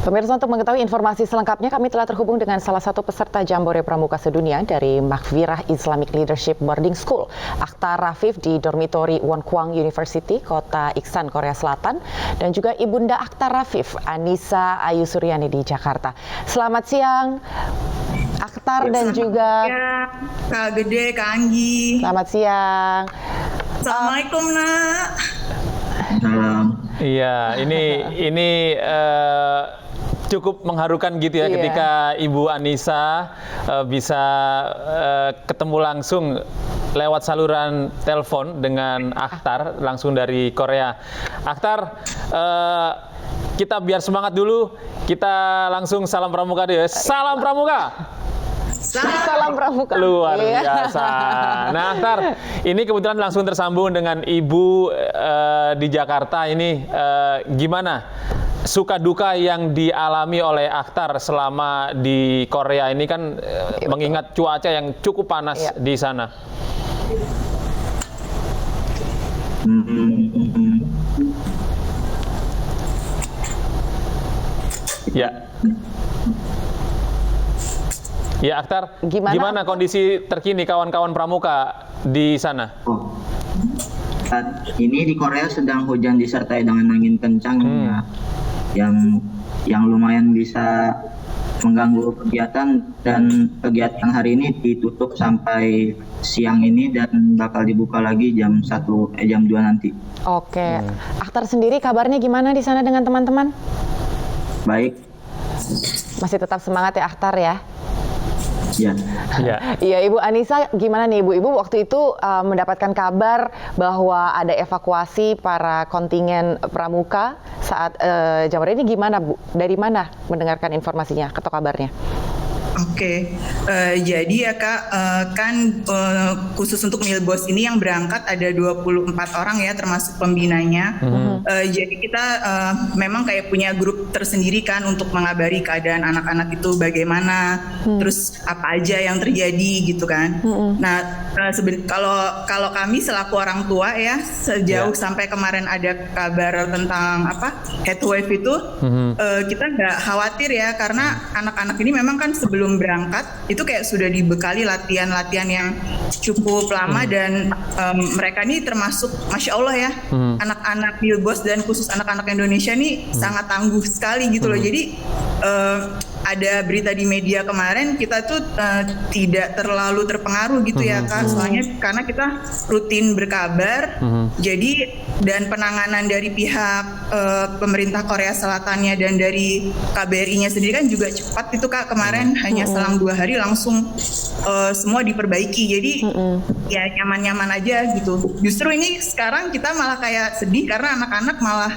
Pemirsa, untuk mengetahui informasi selengkapnya, kami telah terhubung dengan salah satu peserta Jambore Pramuka Sedunia dari Maghfirah Islamic Leadership Boarding School, Akhtar Rafif di dormitori Wonkwang University, Kota Iksan, Korea Selatan, dan juga Ibunda Akhtar Rafif, Anissa Ayu Suryani di Jakarta. Selamat siang, Akhtar dan juga Kak Gede, Kak Anggi. Selamat siang. Assalamualaikum, Nak. Iya, ini cukup mengharukan gitu ya, ketika Ibu Anissa bisa ketemu langsung lewat saluran telepon dengan Akhtar langsung dari Korea. Akhtar, kita biar semangat dulu, kita langsung salam pramuka dulu ya. Salam pramuka. Salam pramuka. Luar biasa. Nah, Akhtar, ini kebetulan langsung tersambung dengan Ibu di Jakarta. Ini gimana suka duka yang dialami oleh Akhtar selama di Korea ini kan, mengingat cuaca yang cukup panas di sana? Ya, Akhtar, gimana kondisi terkini kawan-kawan pramuka di sana? Saat ini di Korea sedang hujan disertai dengan angin kencang yang lumayan bisa mengganggu kegiatan, dan kegiatan hari ini ditutup sampai siang ini dan bakal dibuka lagi jam 2 nanti. Oke. Akhtar sendiri kabarnya gimana di sana dengan teman-teman? Baik. Masih tetap semangat ya Akhtar ya? Ya. Iya, Ibu Anissa, gimana nih Ibu? Ibu waktu itu mendapatkan kabar bahwa ada evakuasi para kontingen pramuka saat Jambore ini, gimana Bu? Dari mana mendengarkan informasinya atau kabarnya? Oke, jadi ya Kak, kan khusus untuk Milbos ini yang berangkat ada 24 orang ya, termasuk pembinanya. Jadi kita memang kayak punya grup tersendiri kan untuk mengabari keadaan anak-anak itu bagaimana, terus apa aja yang terjadi gitu kan. Nah, kalau kami selaku orang tua ya, sejauh sampai kemarin ada kabar tentang heatwave itu, kita nggak khawatir ya, karena anak-anak ini memang kan sebelum berangkat itu kayak sudah dibekali latihan-latihan yang cukup lama, dan mereka ini termasuk Masya Allah ya, anak-anak Milbos dan khusus anak-anak Indonesia ini sangat tangguh sekali gitu loh. Jadi ada berita di media kemarin, kita tuh tidak terlalu terpengaruh gitu ya Kak, soalnya karena kita rutin berkabar, jadi dan penanganan dari pihak pemerintah Korea Selatannya dan dari KBRI-nya sendiri kan juga cepat itu Kak, kemarin hanya selang 2 hari langsung semua diperbaiki, jadi ya nyaman-nyaman aja gitu. Justru ini sekarang kita malah kayak sedih karena anak-anak malah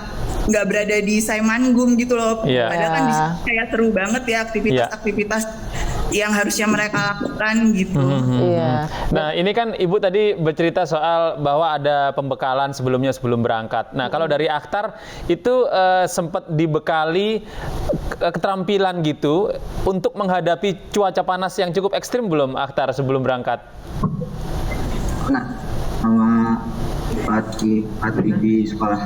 nggak berada di Saimanggung gitu loh. Padahal kan kayak seru banget ya aktivitas-aktivitas yang harusnya mereka lakukan gitu. Nah, ini kan Ibu tadi bercerita soal bahwa ada pembekalan sebelum berangkat. Nah, kalau dari Akhtar itu sempat dibekali keterampilan gitu untuk menghadapi cuaca panas yang cukup ekstrim belum Akhtar sebelum berangkat? Nah, sama Pak di sekolah.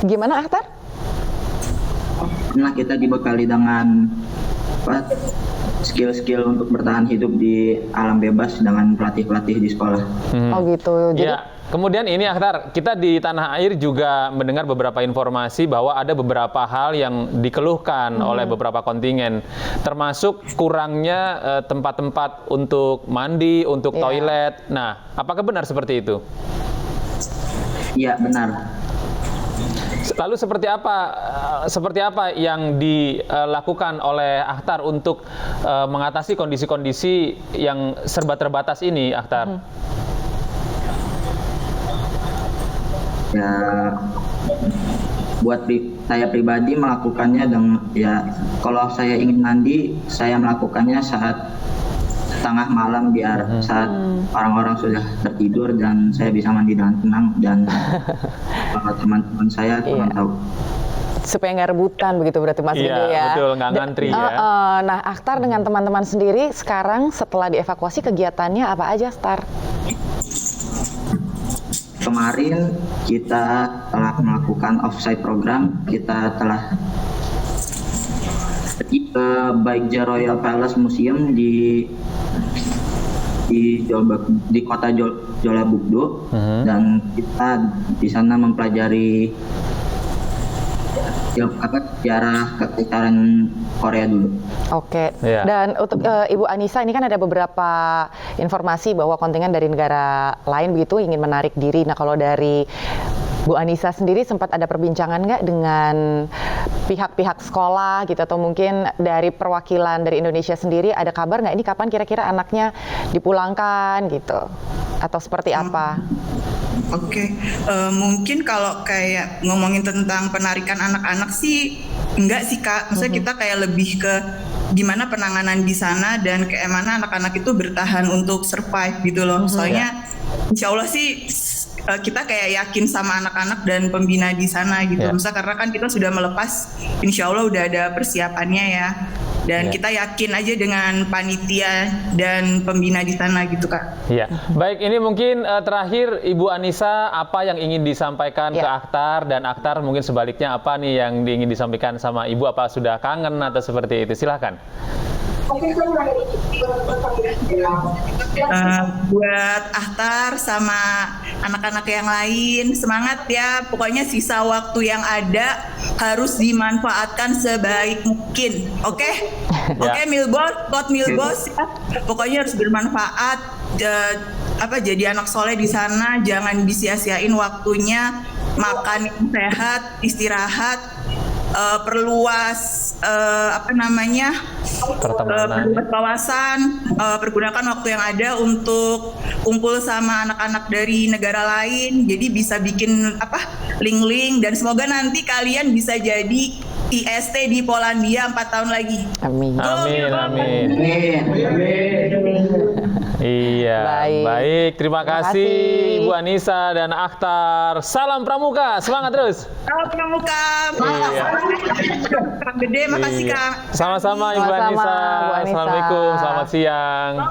Gimana Akhtar? Nah, kita dibekali dengan skill-skill untuk bertahan hidup di alam bebas dengan pelatih-pelatih di sekolah. Oh gitu. Jadi kemudian ini Akhtar, kita di tanah air juga mendengar beberapa informasi bahwa ada beberapa hal yang dikeluhkan oleh beberapa kontingen, termasuk kurangnya tempat-tempat untuk mandi, untuk toilet. Nah, apakah benar seperti itu? Iya, benar. Lalu seperti apa yang dilakukan oleh Akhtar untuk mengatasi kondisi-kondisi yang serba terbatas ini, Akhtar? Ya, buat saya pribadi melakukannya dengan kalau saya ingin mandi, saya melakukannya saat tengah malam biar saat orang-orang sudah tertidur dan saya bisa mandi dengan tenang, dan teman-teman saya tahu. Supaya nggak rebutan begitu berarti Mas Edo ya. Iya, betul, nggak ngantri ya. Nah, Akhtar dengan teman-teman sendiri sekarang setelah dievakuasi kegiatannya apa aja, Akhtar? Kemarin kita telah melakukan offsite program, kita telah pergi ke Baekje Royal Palace Museum di kota Jeollabuk-do, dan kita di sana mempelajari sejarah kekaisaran Korea dulu. Oke. Iya. Dan untuk Ibu Anissa, ini kan ada beberapa informasi bahwa kontingen dari negara lain begitu ingin menarik diri. Nah, kalau dari Bu Anissa sendiri sempat ada perbincangan nggak dengan pihak-pihak sekolah gitu, atau mungkin dari perwakilan dari Indonesia sendiri, ada kabar nggak ini kapan kira-kira anaknya dipulangkan gitu, atau seperti apa? Oke, mungkin kalau kayak ngomongin tentang penarikan anak-anak sih enggak sih Kak. Maksudnya kita kayak lebih ke gimana penanganan di sana dan kayak mana anak-anak itu bertahan untuk survive gitu loh. Soalnya insya Allah sih kita kayak yakin sama anak-anak dan pembina di sana gitu. Misalnya karena kan kita sudah melepas, insya Allah udah ada persiapannya ya. Dan kita yakin aja dengan panitia dan pembina di sana gitu Kak. Iya, baik, ini mungkin terakhir Ibu Anissa, apa yang ingin disampaikan ke Akhtar, dan Akhtar mungkin sebaliknya apa nih yang ingin disampaikan sama Ibu, apa sudah kangen atau seperti itu, silahkan. Buat Akhtar sama anak-anak yang lain, semangat ya. Pokoknya sisa waktu yang ada harus dimanfaatkan sebaik mungkin. Oke? Oke, Milbos, Coach Milbos ya. Pokoknya harus bermanfaat. Jadi anak soleh di sana, jangan disia-siain waktunya. Makan yang sehat, istirahat, perluas perluas kawasan, pergunakan waktu yang ada untuk kumpul sama anak-anak dari negara lain, jadi bisa bikin link-link, dan semoga nanti kalian bisa jadi IST di Polandia 4 tahun lagi. Amin. Amin, amin. Iya, baik. Terima kasih Ibu Anissa dan Akhtar. Salam Pramuka, semangat terus. Salam Pramuka. Kang Gede, makasih Kak. Sama-sama Ibu Anissa. Bu Anissa. Assalamualaikum, selamat siang.